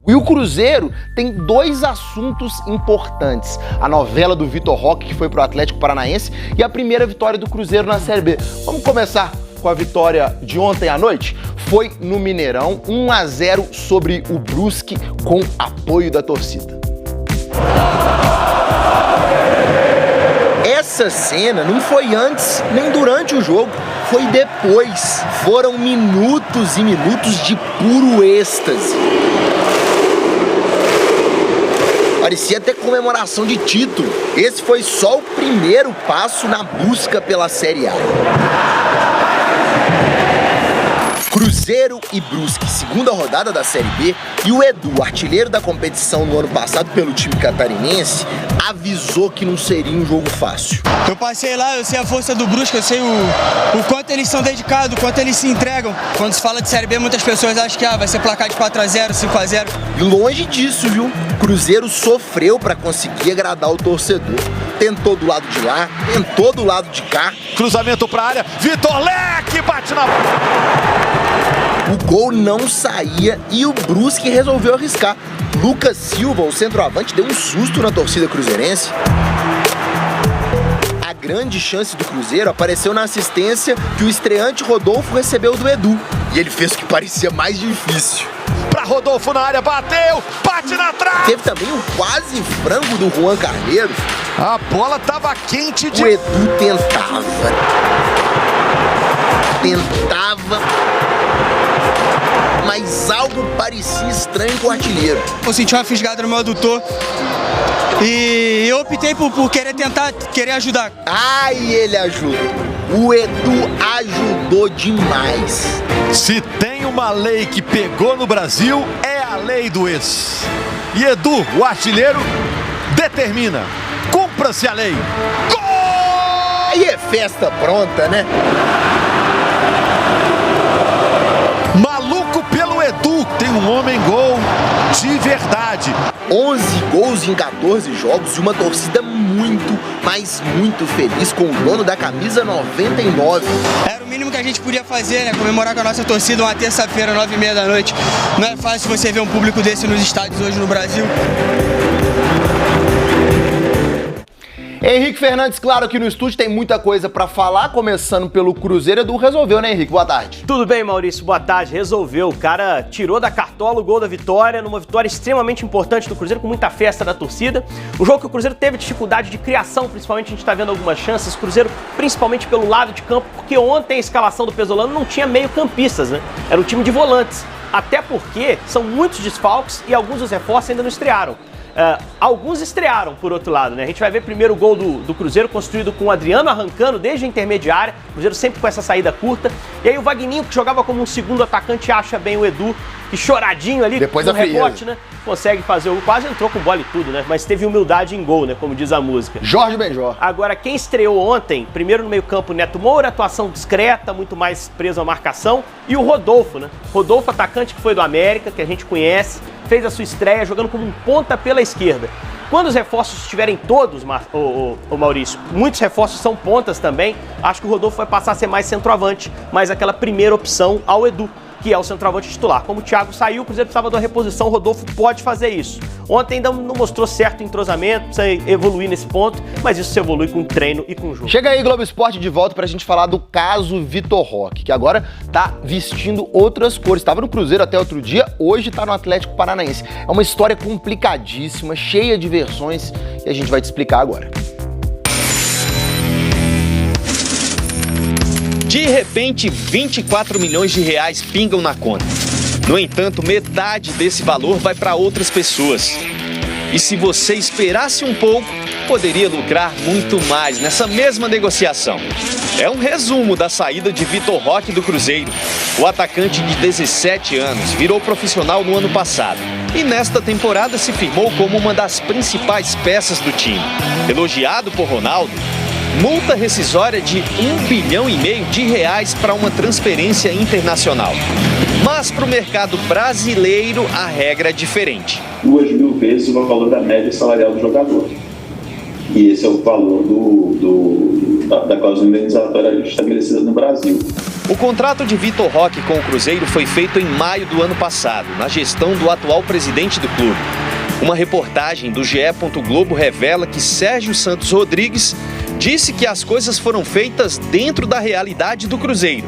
E o Cruzeiro tem dois assuntos importantes. A novela do Vitor Roque, que foi pro Atlético Paranaense, e a primeira vitória do Cruzeiro na Série B. Vamos começar com a vitória de ontem à noite? Foi no Mineirão, 1-0 sobre o Brusque, com apoio da torcida. Essa cena não foi antes nem durante o jogo, foi depois. Foram minutos e minutos de puro êxtase. Parecia até comemoração de título. Esse foi só o primeiro passo na busca pela Série A. Cruzeiro e Brusque, segunda rodada da Série B, e o Edu, artilheiro da competição no ano passado pelo time catarinense, avisou que não seria um jogo fácil. Eu passei lá, eu sei a força do Brusque, eu sei o quanto eles são dedicados, o quanto eles se entregam. Quando se fala de Série B, muitas pessoas acham que vai ser placar de 4-0, 5-0. E longe disso, viu? Cruzeiro sofreu para conseguir agradar o torcedor. Tentou do lado de lá, tentou do lado de cá. Cruzamento pra área, Vitor Leque bate na... O gol não saía e o Brusque resolveu arriscar. Lucas Silva, o centroavante, deu um susto na torcida cruzeirense. A grande chance do Cruzeiro apareceu na assistência que o estreante Rodolfo recebeu do Edu. E ele fez o que parecia mais difícil. Pra Rodolfo na área, bateu, bate na trave. Teve também um quase frango do Juan Carneiro. A bola tava quente de... O Edu tentava. Mas algo parecia estranho com o artilheiro. Eu senti uma fisgada no meu adutor e eu optei por querer ajudar. Ai, ele ajudou. O Edu ajudou demais. Se tem uma lei que pegou no Brasil, é a lei do ex. E Edu, o artilheiro, determina. Cumpra-se a lei. Gol! Aí é festa pronta, né? Maluco pelo Edu, tem um homem-gol de verdade. 11 gols em 14 jogos e uma torcida muito, mas muito feliz com o dono da camisa 99. Era o mínimo que a gente podia fazer, né? Comemorar com a nossa torcida uma terça-feira, 9h30 da noite. Não é fácil você ver um público desse nos estádios hoje no Brasil. Henrique Fernandes, claro que no estúdio tem muita coisa pra falar, começando pelo Cruzeiro. Edu resolveu, né, Henrique? Boa tarde. Tudo bem, Maurício, boa tarde. Resolveu. O cara tirou da cartola o gol da vitória, numa vitória extremamente importante do Cruzeiro, com muita festa da torcida. Um jogo que o Cruzeiro teve dificuldade de criação, principalmente a gente tá vendo algumas chances. O Cruzeiro, principalmente pelo lado de campo, porque ontem a escalação do Pesolano não tinha meio-campistas, né? Era o time de volantes. Até porque são muitos desfalques e alguns dos reforços ainda não estrearam. Alguns estrearam, por outro lado, né? A gente vai ver primeiro o gol do Cruzeiro, construído com o Adriano arrancando desde a intermediária. O Cruzeiro sempre com essa saída curta. E aí o Vagninho, que jogava como um segundo atacante, acha bem o Edu, que choradinho ali, depois no rebote, né? Consegue fazer o gol. Quase entrou com bola e tudo, né? Mas teve humildade em gol, né? Como diz a música. Jorge Benjor. Agora, quem estreou ontem, primeiro no meio-campo, Neto Moura, atuação discreta, muito mais preso à marcação. E o Rodolfo, né? Rodolfo, atacante que foi do América, que a gente conhece, fez a sua estreia jogando como um ponta pela esquerda. Quando os reforços estiverem todos, Maurício, muitos reforços são pontas também, acho que o Rodolfo vai passar a ser mais centroavante, mais aquela primeira opção ao Edu, que é o centroavante titular. Como o Thiago saiu, o Cruzeiro precisava de uma reposição, o Rodolfo pode fazer isso. Ontem ainda não mostrou certo entrosamento, precisa evoluir nesse ponto, mas isso se evolui com treino e com jogo. Chega aí, Globo Esporte, de volta pra gente falar do caso Vitor Roque, que agora tá vestindo outras cores. Estava no Cruzeiro até outro dia, hoje tá no Atlético Paranaense. É uma história complicadíssima, cheia de versões, e a gente vai te explicar agora. De repente, 24 milhões de reais pingam na conta. No entanto, metade desse valor vai para outras pessoas. E se você esperasse um pouco, poderia lucrar muito mais nessa mesma negociação. É um resumo da saída de Vitor Roque do Cruzeiro. O atacante de 17 anos virou profissional no ano passado e nesta temporada se firmou como uma das principais peças do time. Elogiado por Ronaldo, multa rescisória de R$1,5 bilhão de reais para uma transferência internacional. Mas para o mercado brasileiro, a regra é diferente. 2.000 vezes o valor da média salarial do jogador. E esse é o valor da cláusula indenizatória estabelecida no Brasil. O contrato de Vitor Roque com o Cruzeiro foi feito em maio do ano passado, na gestão do atual presidente do clube. Uma reportagem do GE. Globo revela que Sérgio Santos Rodrigues disse que as coisas foram feitas dentro da realidade do Cruzeiro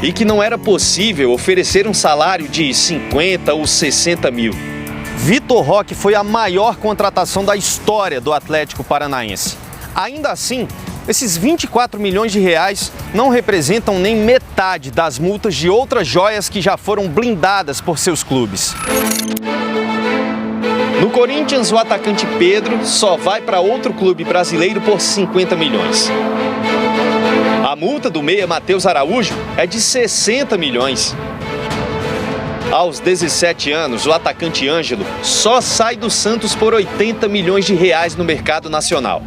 e que não era possível oferecer um salário de 50 ou 60 mil. Vitor Roque foi a maior contratação da história do Atlético Paranaense. Ainda assim, esses 24 milhões de reais não representam nem metade das multas de outras joias que já foram blindadas por seus clubes. No Corinthians, o atacante Pedro só vai para outro clube brasileiro por 50 milhões. A multa do meia Matheus Araújo é de 60 milhões. Aos 17 anos, o atacante Ângelo só sai do Santos por 80 milhões de reais no mercado nacional.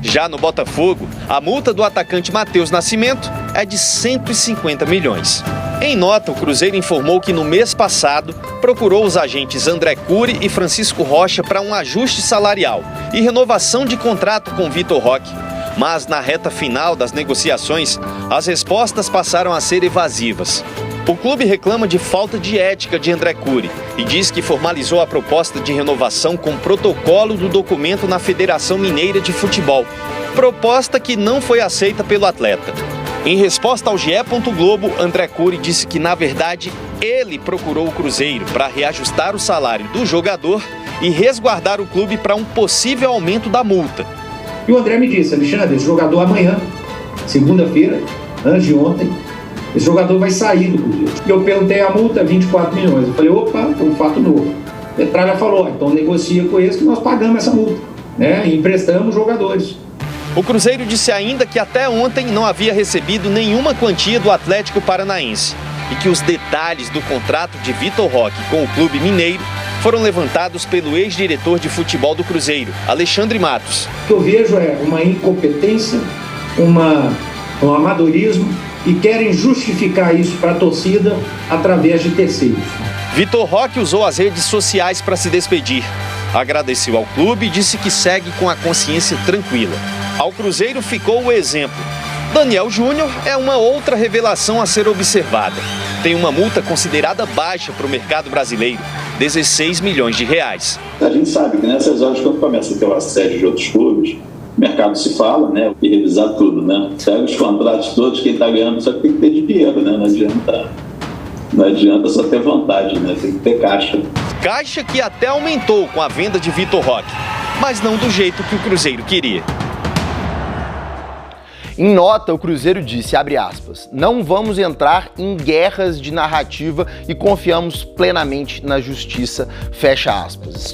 Já no Botafogo, a multa do atacante Matheus Nascimento é de 150 milhões. Em nota, o Cruzeiro informou que no mês passado procurou os agentes André Cury e Francisco Rocha para um ajuste salarial e renovação de contrato com Vitor Roque. Mas na reta final das negociações, as respostas passaram a ser evasivas. O clube reclama de falta de ética de André Cury e diz que formalizou a proposta de renovação com protocolo do documento na Federação Mineira de Futebol, proposta que não foi aceita pelo atleta. Em resposta ao GE. Globo, André Cury disse que, na verdade, ele procurou o Cruzeiro para reajustar o salário do jogador e resguardar o clube para um possível aumento da multa. E o André me disse: Alexandre, esse jogador amanhã, segunda-feira, antes de ontem, esse jogador vai sair do Cruzeiro. E eu perguntei a multa, 24 milhões. Eu falei: opa, é um fato novo. A Petralha falou: então negocia com eles que nós pagamos essa multa, né? E emprestamos jogadores. O Cruzeiro disse ainda que até ontem não havia recebido nenhuma quantia do Atlético Paranaense e que os detalhes do contrato de Vitor Roque com o clube mineiro foram levantados pelo ex-diretor de futebol do Cruzeiro, Alexandre Matos. O que eu vejo é uma incompetência, um amadorismo, e querem justificar isso para a torcida através de terceiros. Vitor Roque usou as redes sociais para se despedir. Agradeceu ao clube e disse que segue com a consciência tranquila. Ao Cruzeiro ficou o exemplo. Daniel Júnior é uma outra revelação a ser observada. Tem uma multa considerada baixa para o mercado brasileiro, 16 milhões de reais. A gente sabe que nessas horas, quando começa a ter uma série de outros clubes, o mercado se fala, né? E revisar tudo, né? Pega os contratos todos, quem está ganhando, só que tem que ter dinheiro, né? Não adianta só ter vontade, né? Tem que ter caixa. Caixa que até aumentou com a venda de Vitor Roque, mas não do jeito que o Cruzeiro queria. Em nota, o Cruzeiro disse, abre aspas, não vamos entrar em guerras de narrativa e confiamos plenamente na justiça, fecha aspas.